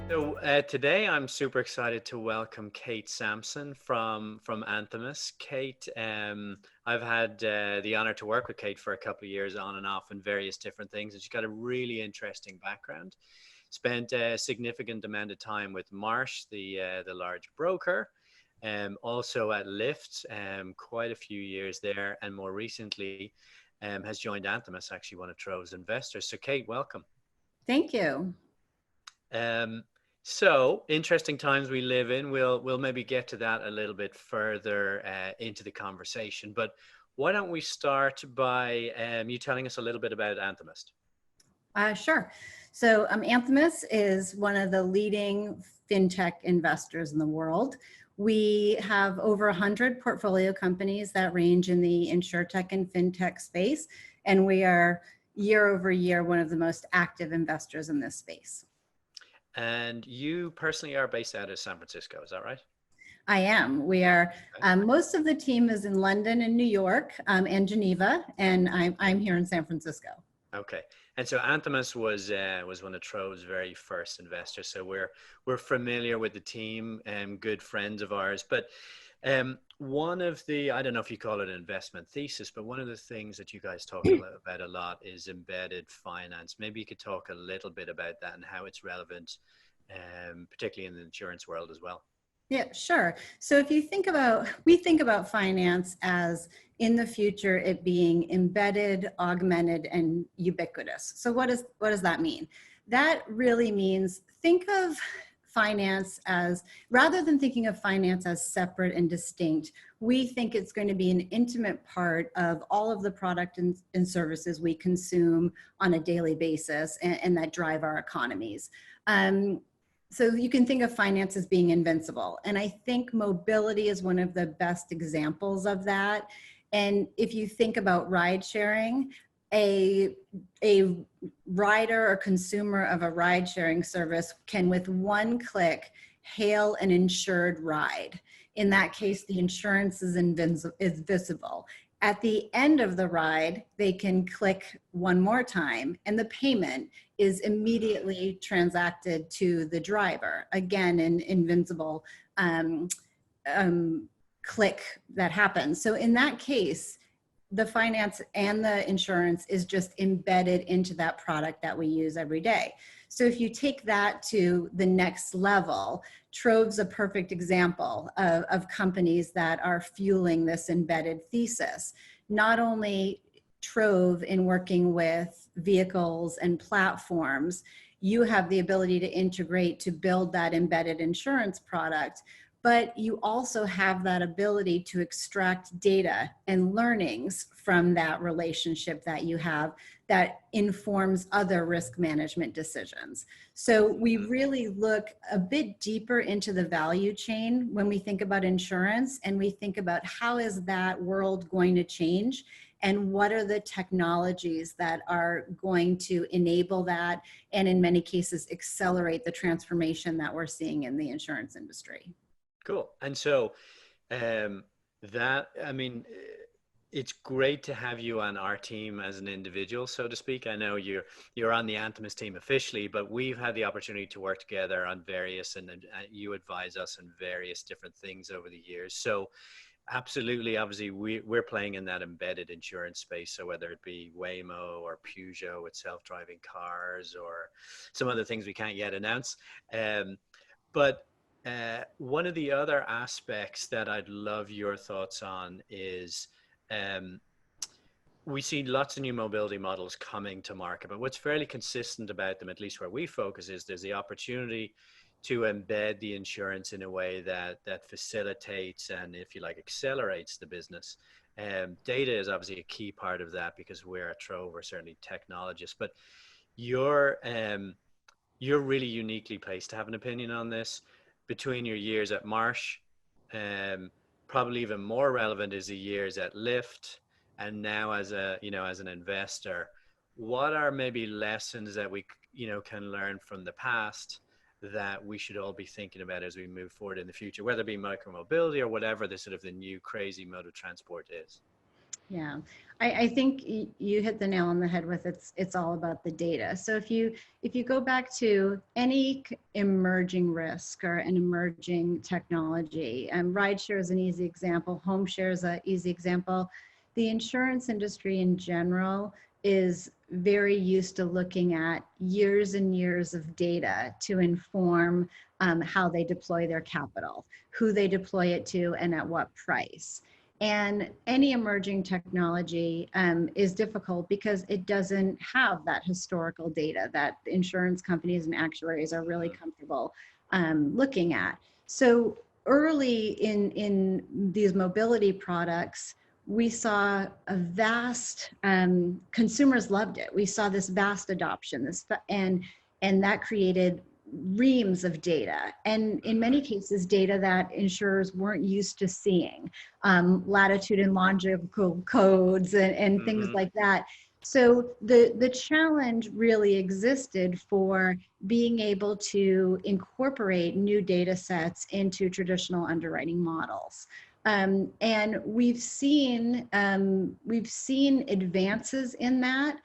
So today I'm super excited to welcome Kate Sampson from Anthemis. Kate, I've had the honor to work with Kate for a couple of years on and off in various different things, and she's got a really interesting background. Spent a significant amount of time with Marsh, the large broker, also at Lyft, quite a few years there, and more recently has joined Anthemis, actually one of Trov's investors. So Kate, welcome. Thank you. Um, so interesting times we live in. We'll maybe get to that a little bit further into the conversation. But why don't we start by you telling us a little bit about Anthemis? Sure. So Anthemis is one of the leading fintech investors in the world. We have over 100 portfolio companies that range in the Insurtech and fintech space, and we are year over year one of the most active investors in this space. And you personally are based out of San Francisco, is that right? I am. We are. Most of the team is in London and New York and Geneva, and I'm here in San Francisco. Okay. And so Anthemis was one of Trov's very first investors. So we're familiar with the team and good friends of ours. But one of the, I don't know if you call it an investment thesis, but one of the things that you guys talk about a lot is embedded finance. Maybe you could talk a little bit about that and how it's relevant, particularly in the insurance world as well. Yeah, sure. So if you we think about finance as in the future, it being embedded, augmented, and ubiquitous. So what does that mean? That really means think of finance as, rather than thinking of finance as separate and distinct, we think it's going to be an intimate part of all of the product and services we consume on a daily basis and that drive our economies. So you can think of finance as being invincible. And I think mobility is one of the best examples of that. And if you think about ride sharing, a rider or consumer of a ride sharing service can with one click hail an insured ride. In that case, the insurance is visible. At the end of the ride, they can click one more time and the payment is immediately transacted to the driver. Again, an invincible click that happens. So in that case, the finance and the insurance is just embedded into that product that we use every day. So if you take that to the next level, Trov's a perfect example of companies that are fueling this embedded thesis. Not only Trōv in working with vehicles and platforms, you have the ability to integrate to build that embedded insurance product, but you also have that ability to extract data and learnings from that relationship that you have that informs other risk management decisions. So we really look a bit deeper into the value chain when we think about insurance, and we think about how is that world going to change and what are the technologies that are going to enable that and in many cases accelerate the transformation that we're seeing in the insurance industry. Cool. And so I mean, it's great to have you on our team as an individual, so to speak. I know you're on the Anthemis team officially, but we've had the opportunity to work together on various, and you advise us on various different things over the years. So absolutely, obviously, we're playing in that embedded insurance space. So whether it be Waymo or Peugeot with self-driving cars or some other things we can't yet announce. But one of the other aspects that I'd love your thoughts on is we see lots of new mobility models coming to market, but what's fairly consistent about them, at least where we focus, is there's the opportunity to embed the insurance in a way that facilitates and, if you like, accelerates the business. Data is obviously a key part of that because we're at Trōv, we're certainly technologists, but you're really uniquely placed to have an opinion on this. Between your years at Marsh, probably even more relevant is the years at Lyft, and now as an investor, what are maybe lessons that we can learn from the past that we should all be thinking about as we move forward in the future, whether it be micromobility or whatever the sort of the new crazy mode of transport is? Yeah, I think you hit the nail on the head with it's all about the data. So if you go back to any emerging risk or an emerging technology, and rideshare is an easy example, home share is an easy example. The insurance industry in general is very used to looking at years and years of data to inform how they deploy their capital, who they deploy it to, and at what price. And any emerging technology is difficult because it doesn't have that historical data that insurance companies and actuaries are really comfortable looking at. So early in these mobility products, we saw a vast, consumers loved it. We saw this vast adoption, and that created reams of data, and in many cases data that insurers weren't used to seeing, latitude and longitude codes and things like that. So the challenge really existed for being able to incorporate new data sets into traditional underwriting models. And we've seen advances in that,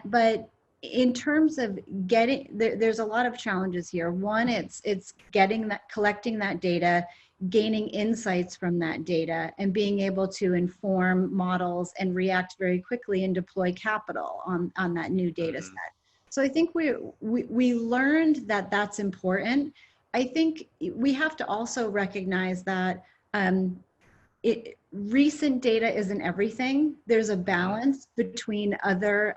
but in terms of getting there's a lot of challenges here. One, it's collecting that data, gaining insights from that data, and being able to inform models and react very quickly and deploy capital on that new data set. So I think we learned that that's important. I think we have to also recognize that recent data isn't everything. There's a balance between other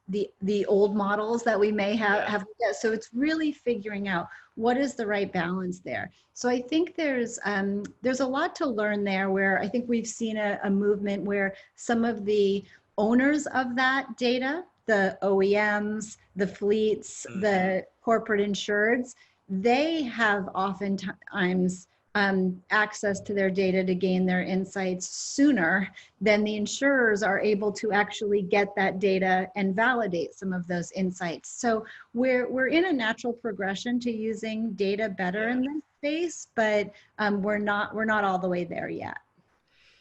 the old models that we may have. So it's really figuring out what is the right balance there. So I think there's a lot to learn there, where I think we've seen a movement where some of the owners of that data, the OEMs, the fleets, the corporate insureds, they have oftentimes access to their data to gain their insights sooner than the insurers are able to actually get that data and validate some of those insights. So we're in a natural progression to using data better in this space, but we're not all the way there yet.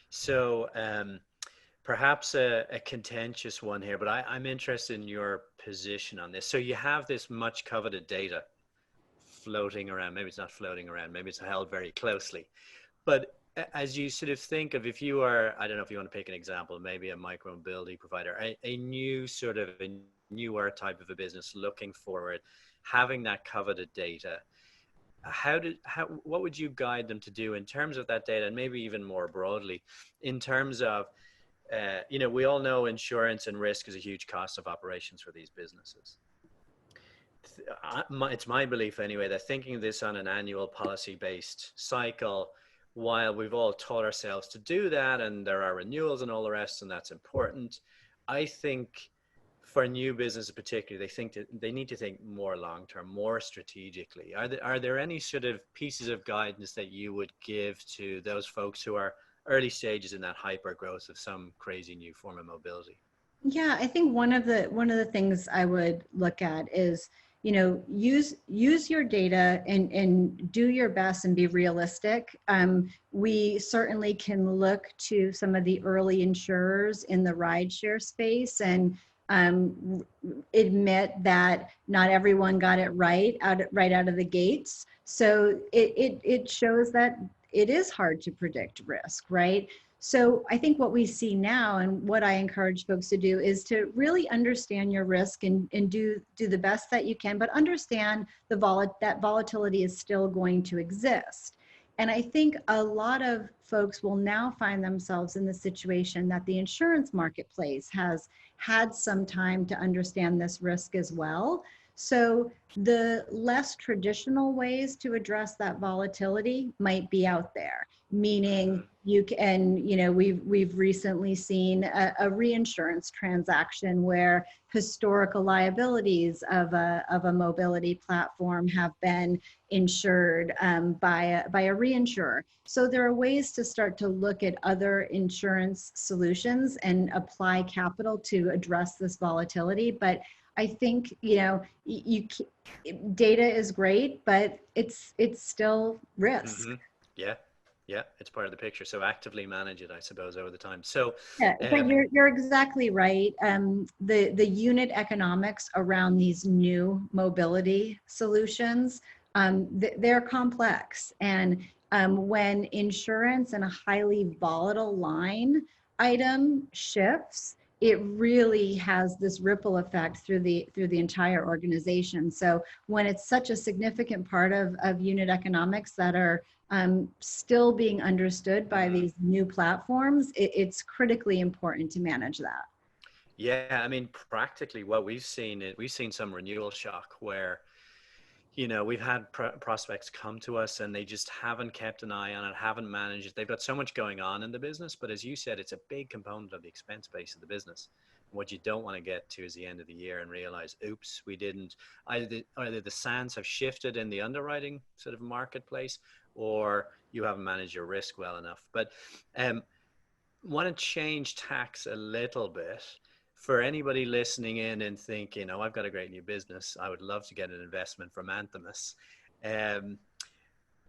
So perhaps a contentious one here, but I'm interested in your position on this. So you have this much coveted data floating around. Maybe it's not floating around, maybe it's held very closely. But as you sort of think of, if you are, I don't know if you want to pick an example, maybe a micromobility provider, a new sort of a newer type of a business looking forward, having that coveted data, what would you guide them to do in terms of that data, and maybe even more broadly in terms of we all know insurance and risk is a huge cost of operations for these businesses. It's my belief anyway that thinking of this on an annual policy-based cycle, while we've all taught ourselves to do that, and there are renewals and all the rest, and that's important, I think for new businesses particularly, they need to think more long-term, more strategically. Are there any sort of pieces of guidance that you would give to those folks who are early stages in that hyper growth of some crazy new form of mobility? Yeah, I think one of the things I would look at is, use your data and do your best and be realistic. We certainly can look to some of the early insurers in the rideshare space and admit that not everyone got it right out of the gates. So it shows that it is hard to predict risk, right? So I think what we see now, and what I encourage folks to do, is to really understand your risk and do the best that you can, but understand that volatility is still going to exist. And I think a lot of folks will now find themselves in the situation that the insurance marketplace has had some time to understand this risk as well. So the less traditional ways to address that volatility might be out there, meaning you can, we've recently seen a reinsurance transaction where historical liabilities of a mobility platform have been insured by a reinsurer. So there are ways to start to look at other insurance solutions and apply capital to address this volatility. But I think, data is great, but it's still risk. Yeah. Yeah, it's part of the picture. So actively manage it, I suppose, over the time. So, Yeah, but you're exactly right. The unit economics around these new mobility solutions, they're complex. And when insurance and a highly volatile line item shifts, it really has this ripple effect through the entire organization. So when it's such a significant part of unit economics that are still being understood by these new platforms, it's critically important to manage that. yeah, I mean, practically what we've seen some renewal shock where, we've had prospects come to us and they just haven't kept an eye on it, haven't managed it. They've got so much going on in the business, but as you said, it's a big component of the expense base of the business. What you don't want to get to is the end of the year and realize, oops, we didn't, either the sands have shifted in the underwriting sort of marketplace, or you haven't managed your risk well enough. But want to change tax a little bit for anybody listening in and thinking, oh, I've got a great new business, I would love to get an investment from Anthemis.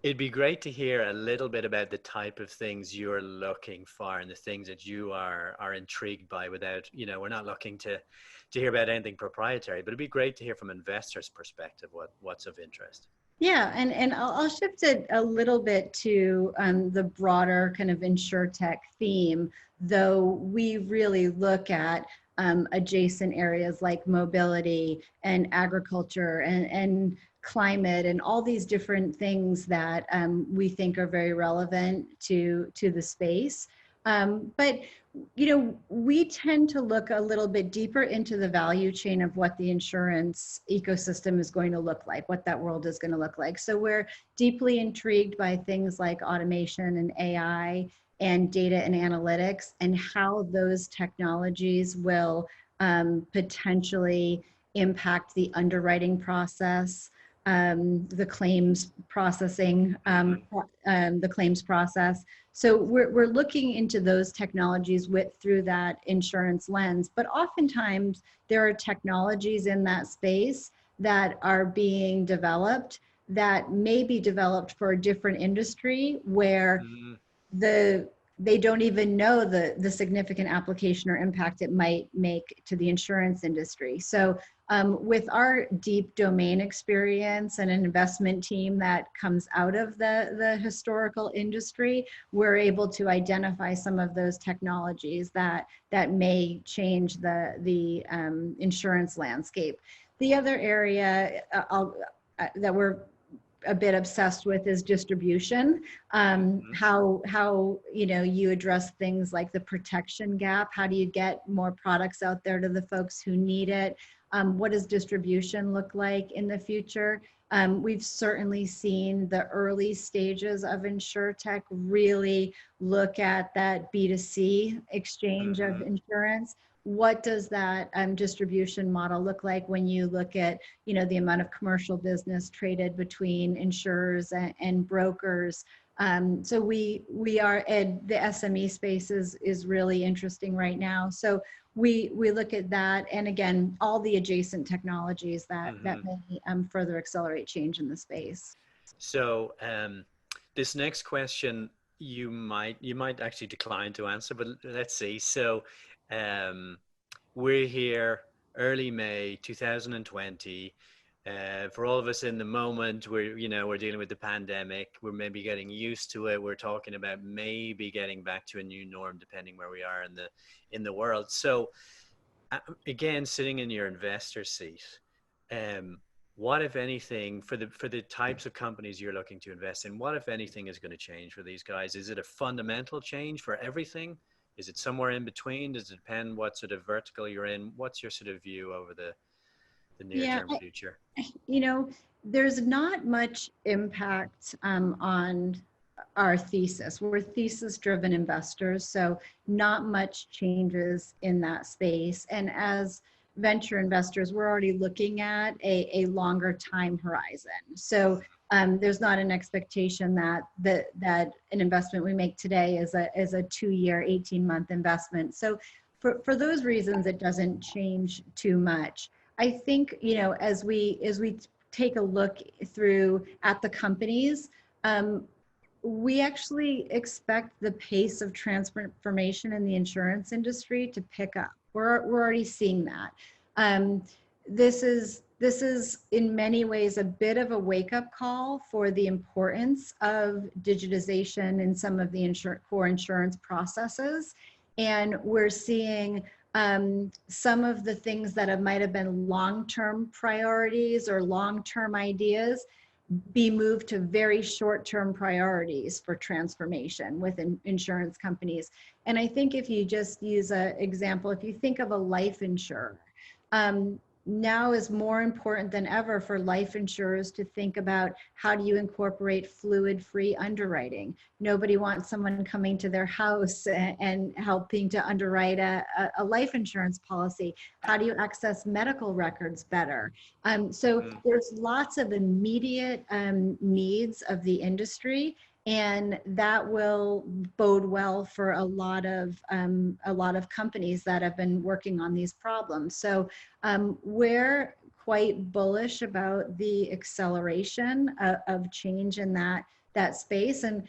It'd be great to hear a little bit about the type of things you're looking for and the things that you are intrigued by without, we're not looking to hear about anything proprietary, but it'd be great to hear from investors' perspective what's of interest. Yeah, and I'll shift it a little bit to the broader kind of Insurtech theme, though we really look at adjacent areas like mobility and agriculture and climate and all these different things that we think are very relevant to the space. But we tend to look a little bit deeper into the value chain of what the insurance ecosystem is going to look like, what that world is going to look like. So we're deeply intrigued by things like automation and AI and data and analytics, and how those technologies will potentially impact the underwriting process, the claims processing, the claims process. So we're looking into those technologies through that insurance lens, but oftentimes there are technologies in that space that are being developed that may be developed for a different industry where they don't even know the significant application or impact it might make to the insurance industry. So with our deep domain experience and an investment team that comes out of the historical industry, we're able to identify some of those technologies that may change the insurance landscape. The other area that we're a bit obsessed with is distribution. How you address things like the protection gap. How do you get more products out there to the folks who need it? What does distribution look like in the future? We've certainly seen the early stages of Insurtech really look at that B2C exchange of insurance. What does that distribution model look like when you look at the amount of commercial business traded between insurers and brokers? So we are the SME space is really interesting right now. So we look at that, and again, all the adjacent technologies that may further accelerate change in the space. So this next question you might actually decline to answer, but let's see. So we're here early May 2020. For all of us in the moment, we're dealing with the pandemic. We're maybe getting used to it. We're talking about maybe getting back to a new norm, depending where we are in the world. So, again, sitting in your investor seat, what if anything for the types of companies you're looking to invest in? What if anything is going to change for these guys? Is it a fundamental change for everything? Is it somewhere in between? Does it depend what sort of vertical you're in? What's your sort of view over the near-term future? There's not much impact on our thesis. We're thesis-driven investors, so not much changes in that space. And as venture investors, we're already looking at a longer time horizon. So there's not an expectation that an investment we make today is a 2-year, 18-month investment. So for those reasons, it doesn't change too much. I think, as we take a look through at the companies, we actually expect the pace of transformation in the insurance industry to pick up. We're already seeing that. This is in many ways a bit of a wake-up call for the importance of digitization in some of the core insurance processes. And we're seeing some of the things that might have been long-term priorities or long-term ideas be moved to very short-term priorities for transformation within insurance companies. And I think if you just use an example, if you think of a life insurer, now is more important than ever for life insurers to think about how do you incorporate fluid-free underwriting. Nobody wants someone coming to their house and helping to underwrite a life insurance policy. How do you access medical records better? So there's lots of immediate needs of the industry, and that will bode well for a lot of companies that have been working on these problems. So we're quite bullish about the acceleration of change in that space. And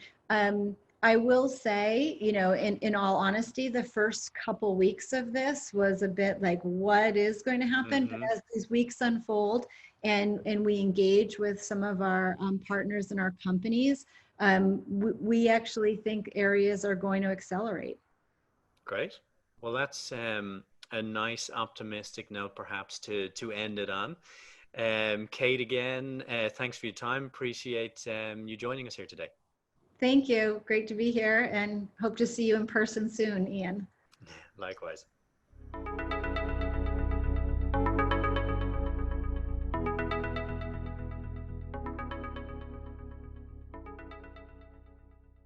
I will say, you know, in all honesty, the first couple weeks of this was a bit like, what is going to happen? But as these weeks unfold and we engage with some of our partners in our companies, we actually think areas are going to accelerate. Great. Well, that's a nice optimistic note perhaps to end it on. Kate, again, thanks for your time. Appreciate you joining us here today. Thank you. Great to be here and hope to see you in person soon, Ian. Likewise.